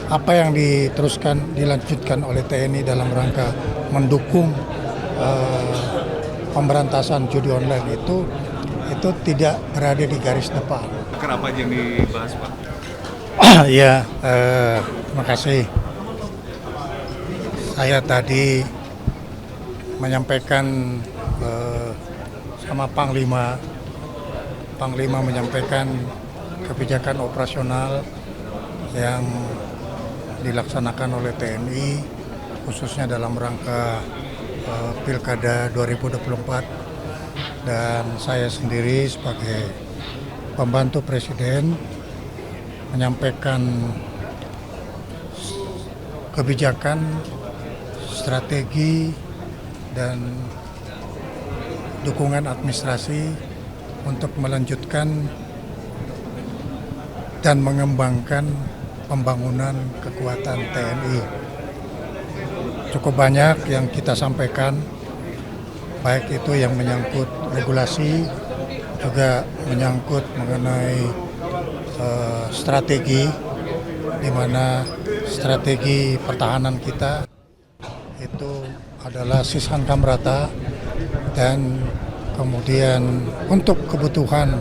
apa yang diteruskan dilanjutkan oleh TNI dalam rangka mendukung pemberantasan judi online itu tidak berada di garis depan. Kenapa aja yang dibahas, Pak? Ya, terima kasih. Saya tadi menyampaikan sama Panglima menyampaikan kebijakan operasional yang dilaksanakan oleh TNI khususnya dalam rangka Pilkada 2024, dan saya sendiri sebagai pembantu Presiden menyampaikan kebijakan, strategi, dan dukungan administrasi untuk melanjutkan dan mengembangkan pembangunan kekuatan TNI. Cukup banyak yang kita sampaikan, baik itu yang menyangkut regulasi, juga menyangkut mengenai strategi, di mana strategi pertahanan kita itu adalah Sishan Kamrata, dan kemudian untuk kebutuhan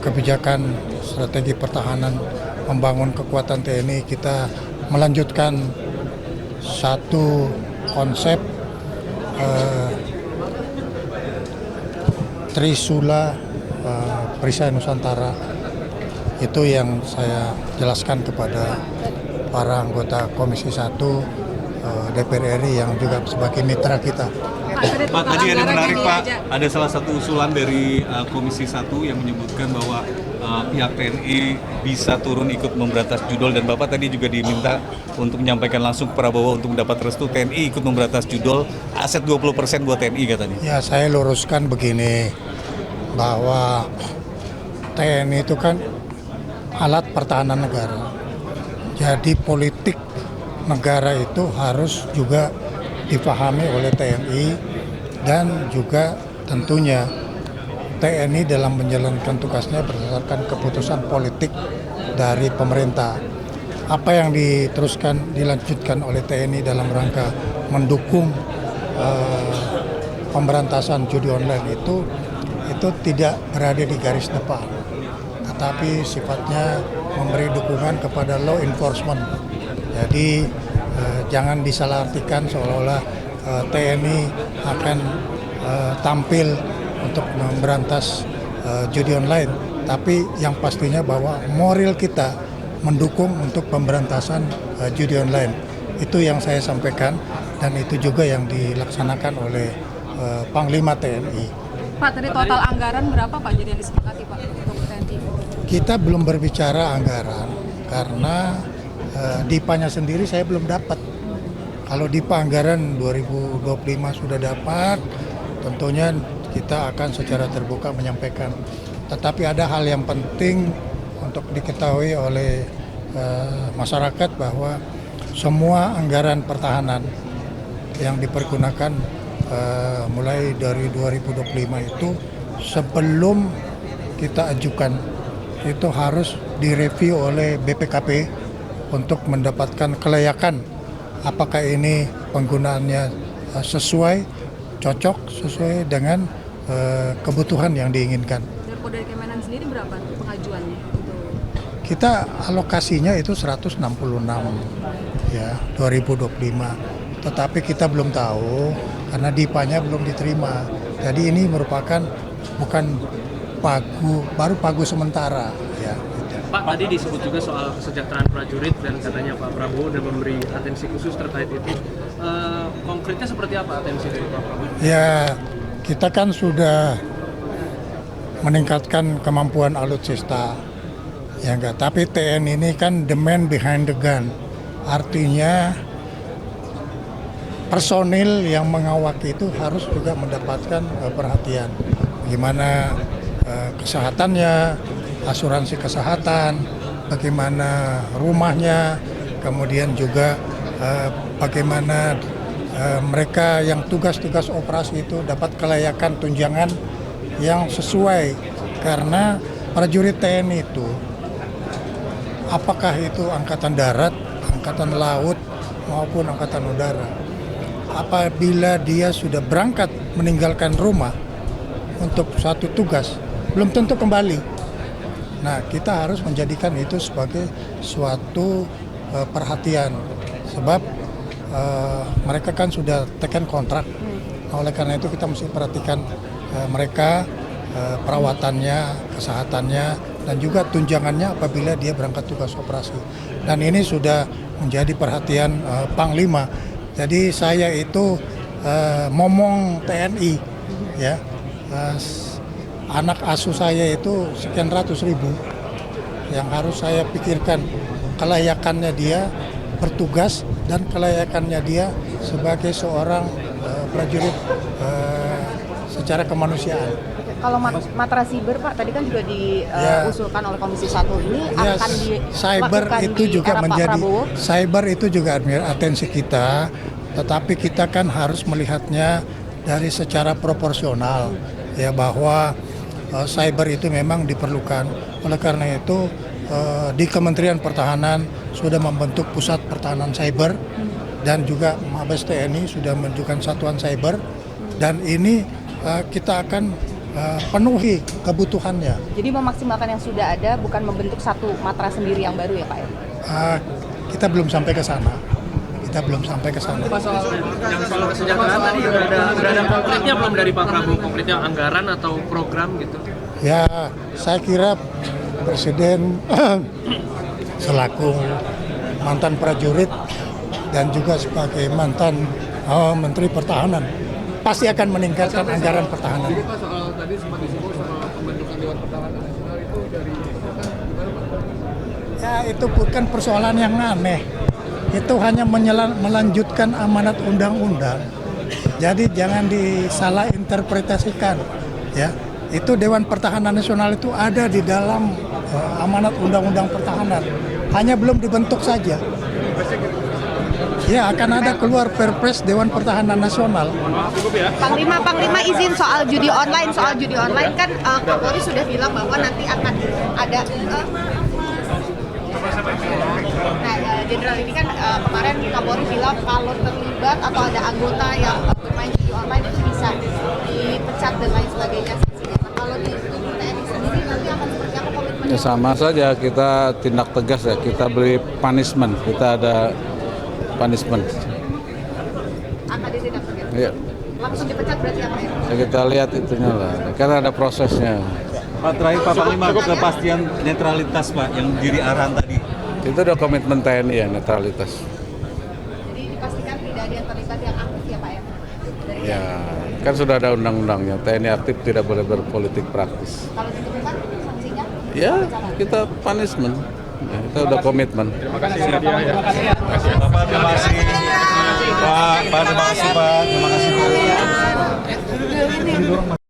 kebijakan strategi pertahanan membangun kekuatan TNI, kita melanjutkan satu konsep Trisula Perisai Nusantara. Itu yang saya jelaskan kepada para anggota Komisi 1 DPR RI yang juga sebagai mitra kita. Pak, tadi ada menarik, Pak. Ada salah satu usulan dari Komisi 1 yang menyebutkan bahwa pihak TNI bisa turun ikut memberantas judol, dan Bapak tadi juga diminta untuk menyampaikan langsung ke Prabowo untuk mendapat restu TNI ikut memberantas judol, aset 20% buat TNI katanya. Ya, saya luruskan begini, bahwa TNI itu kan alat pertahanan negara. Jadi politik negara itu harus juga dipahami oleh TNI, dan juga tentunya TNI dalam menjalankan tugasnya berdasarkan keputusan politik dari pemerintah. Apa yang diteruskan dilanjutkan oleh TNI dalam rangka mendukung pemberantasan judi online itu tidak berada di garis depan, tetapi sifatnya memberi dukungan kepada law enforcement. Jadi jangan disalahartikan seolah-olah TNI akan tampil untuk memberantas judi online, tapi yang pastinya bahwa moral kita mendukung untuk pemberantasan judi online. Itu yang saya sampaikan, dan itu juga yang dilaksanakan oleh Panglima TNI. Pak, tadi total anggaran berapa Pak jadi yang disepakati Pak untuk TNI? Kita belum berbicara anggaran karena DIPA-nya sendiri saya belum dapat. Kalau DIPA anggaran 2025 sudah dapat, tentunya kita akan secara terbuka menyampaikan. Tetapi ada hal yang penting untuk diketahui oleh masyarakat, bahwa semua anggaran pertahanan yang dipergunakan mulai dari 2025 itu sebelum kita ajukan itu harus direview oleh BPKP untuk mendapatkan kelayakan apakah ini penggunaannya cocok sesuai dengan kebutuhan yang diinginkan. Dari Kemenan sendiri berapa pengajuannya? Kita alokasinya itu 166 ya 2025. Tetapi kita belum tahu karena DIPA-nya belum diterima. Jadi ini merupakan bukan baru pagu sementara ya. Pak, tadi disebut juga soal kesejahteraan prajurit dan katanya Pak Prabowo udah memberi atensi khusus terkait itu. Konkretnya seperti apa atensi dari Pak Prabowo? Ya, kita kan sudah meningkatkan kemampuan alutsista. Ya enggak, tapi TNI ini kan the man behind the gun. Artinya personil yang mengawaki itu harus juga mendapatkan perhatian. Bagaimana kesehatannya, asuransi kesehatan, bagaimana rumahnya, kemudian juga bagaimana mereka yang tugas-tugas operasi itu dapat kelayakan tunjangan yang sesuai, karena prajurit TNI itu apakah itu angkatan darat, angkatan laut, maupun angkatan udara. Apabila dia sudah berangkat meninggalkan rumah untuk suatu tugas, belum tentu kembali. Nah, kita harus menjadikan itu sebagai suatu perhatian, sebab mereka kan sudah tekan kontrak. Oleh karena itu kita mesti perhatikan mereka, perawatannya, kesehatannya, dan juga tunjangannya apabila dia berangkat tugas operasi. Dan ini sudah menjadi perhatian Panglima. Jadi saya itu momong TNI, ya. Anak asuh saya itu sekian ratus ribu yang harus saya pikirkan kelayakannya dia bertugas dan kelayakannya dia sebagai seorang prajurit secara kemanusiaan. Kalau matra siber Pak, tadi kan juga diusulkan oleh Komisi 1 ini Ya, akan cyber dilakukan itu di juga era Pak menjadi Prabowo. cyber itu juga atensi kita, tetapi kita kan harus melihatnya dari secara proporsional, ya, bahwa cyber itu memang diperlukan. Oleh karena itu di Kementerian Pertahanan sudah membentuk pusat pertahanan cyber dan juga Mabes TNI sudah menunjukkan satuan cyber, dan ini kita akan penuhi kebutuhannya. Jadi memaksimalkan yang sudah ada, bukan membentuk satu matra sendiri yang baru ya Pak ya? Kita belum sampai ke sana. Kita belum sampai ke sana. Pak, soal kesejahteraan tadi udah ada konkretnya belum dari Pak Prabowo? Konkretnya anggaran atau program gitu? Ya, saya kira Presiden selaku mantan prajurit dan juga sebagai mantan Menteri Pertahanan pasti akan meningkatkan anggaran pertahanan. Jadi Pak, soal tadi sempat disinggung soal pembentukan Dewan Pertahanan Nasional itu dari gimana Pak? Ya, itu bukan persoalan yang aneh. Itu hanya melanjutkan amanat undang-undang. Jadi jangan disalah interpretasikan, ya. Itu Dewan Pertahanan Nasional itu ada di dalam amanat undang-undang pertahanan. Hanya belum dibentuk saja. Ya, akan ada keluar Perpres Dewan Pertahanan Nasional. Panglima izin soal judi online kan Kapolri sudah bilang bahwa nanti akan ada Jenderal ini kan kemarin Kapolri bilang kalau terlibat atau ada anggota yang bermain judi online itu bisa dipecat dan lain sebagainya. Nah, kalau di tubuh TNI sendiri nanti akan seperti apa komitmennya? Ya sama saja, kita tindak tegas ya, kita beri punishment, kita ada punishment. Akan ditindak tegas. Ya, Langsung dipecat berarti apa ya? kita lihat itunya lah, karena ada prosesnya. Pak, terakhir Pak Panglima, kepastian netralitas Pak yang diri arahan tadi. Itu udah komitmen TNI ya, netralitas. Jadi dipastikan tidak ada yang terlibat yang aktif ya Pak ya? Dari Ya, kan sudah ada undang-undangnya, TNI aktif tidak boleh berpolitik praktis. kalau ditemukan sanksinya? Ya, kita punishment. Ya, kita udah komitmen. Bapak terima kasih. Pak terima kasih Pak. Terima kasih Pak.